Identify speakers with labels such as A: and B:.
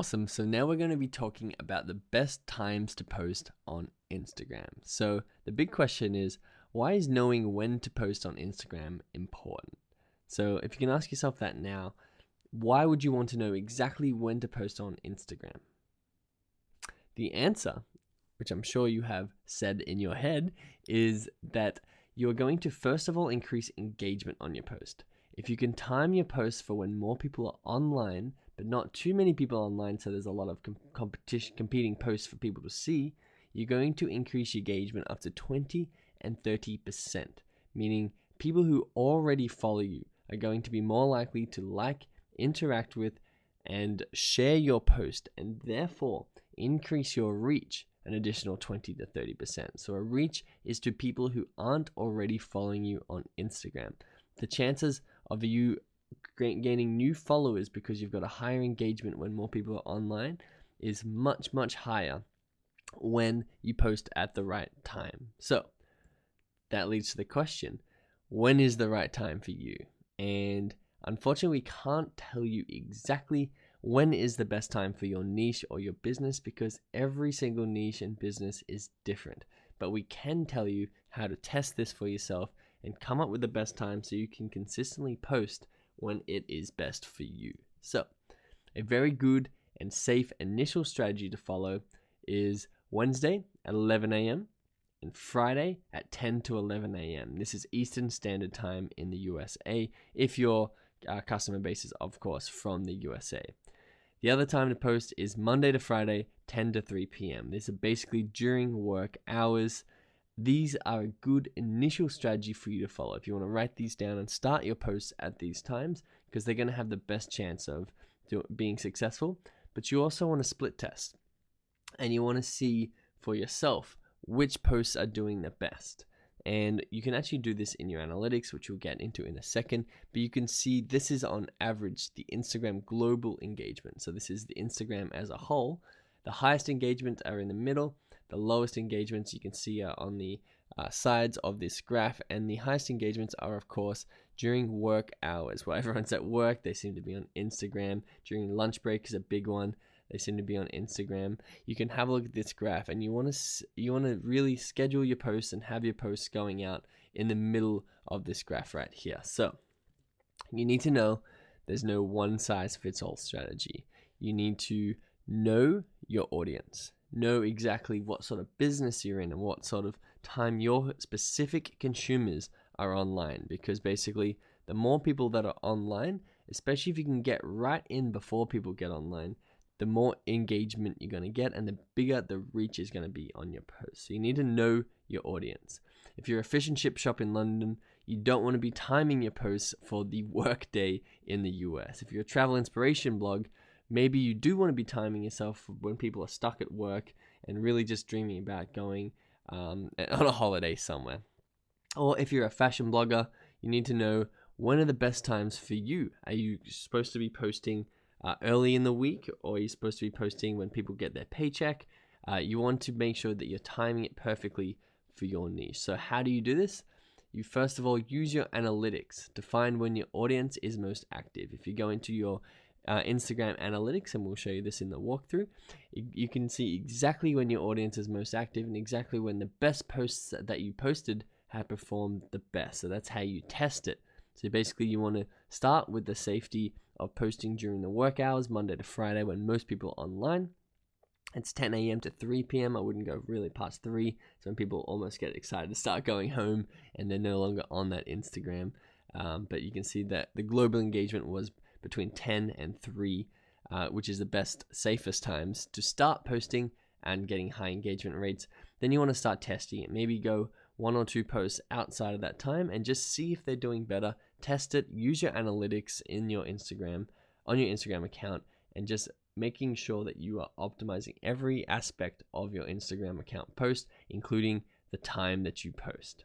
A: Awesome. So now we're going to be talking about the best times to post on Instagram. So the big question is, why is knowing when to post on Instagram important? So if you can ask yourself that now, why would you want to know exactly when to post on Instagram? The answer, which I'm sure you have said in your head, is that you're going to first of all increase engagement on your post. If you can time your posts for when more people are online, but not too many people online, so there's a lot of competing posts for people to see, you're going to increase your engagement up to 20 and 30%, meaning people who already follow you are going to be more likely to like, interact with, and share your post, and therefore increase your reach an additional 20 to 30%. So a reach is to people who aren't already following you on Instagram. The chances of you gaining new followers because you've got a higher engagement when more people are online is much, much higher when you post at the right time. So that leads to the question, when is the right time for you? And unfortunately, we can't tell you exactly when is the best time for your niche or your business because every single niche and business is different. But we can tell you how to test this for yourself and come up with the best time so you can consistently post when it is best for you. So, a very good and safe initial strategy to follow is Wednesday at 11 a.m. and Friday at 10 to 11 a.m. This is Eastern Standard Time in the USA, if your customer base is, of course, from the USA. The other time to post is Monday to Friday, 10 to 3 p.m. This is basically during work hours. These are a good initial strategy for you to follow if you want to write these down and start your posts at these times because they're going to have the best chance of being successful. But you also want to split test and you want to see for yourself which posts are doing the best. And you can actually do this in your analytics, which we'll get into in a second. But you can see this is on average the Instagram global engagement. So this is the Instagram as a whole. The highest engagements are in the middle. The lowest engagements you can see are on the sides of this graph, and the highest engagements are, of course, during work hours. While everyone's at work, they seem to be on Instagram. During lunch break is a big one. They seem to be on Instagram. You can have a look at this graph, and you want to really schedule your posts and have your posts going out in the middle of this graph right here. So you need to know there's no one size fits all strategy. You need to know your audience. Know exactly what sort of business you're in and what sort of time your specific consumers are online, because basically the more people that are online, especially if you can get right in before people get online, the more engagement you're going to get and the bigger the reach is going to be on your post. So you need to know your audience. If you're a fish and chip shop in London, you don't want to be timing your posts for the work day in the US. If you're a travel inspiration blog, maybe you do want to be timing yourself when people are stuck at work and really just dreaming about going on a holiday somewhere. Or if you're a fashion blogger, you need to know when are the best times for you. Are you supposed to be posting early in the week, or are you supposed to be posting when people get their paycheck? You want to make sure that you're timing it perfectly for your niche. So how do you do this? You first of all use your analytics to find when your audience is most active. If you go into your Instagram analytics, and we'll show you this in the walkthrough, you can see exactly when your audience is most active and exactly when the best posts that you posted have performed the best. So that's how you test it. So basically you want to start with the safety of posting during the work hours, Monday to Friday, when most people are online. It's 10 a.m. to 3 p.m. I wouldn't go really past 3. So when people almost get excited to start going home and they're no longer on that Instagram. But you can see that the global engagement was between 10 and 3, which is the best, safest times to start posting and getting high engagement rates. Then you want to start testing it. Maybe go 1 or 2 posts outside of that time and just see if they're doing better. Test it, use your analytics in your Instagram, on your Instagram account, and just making sure that you are optimizing every aspect of your Instagram account post, including the time that you post.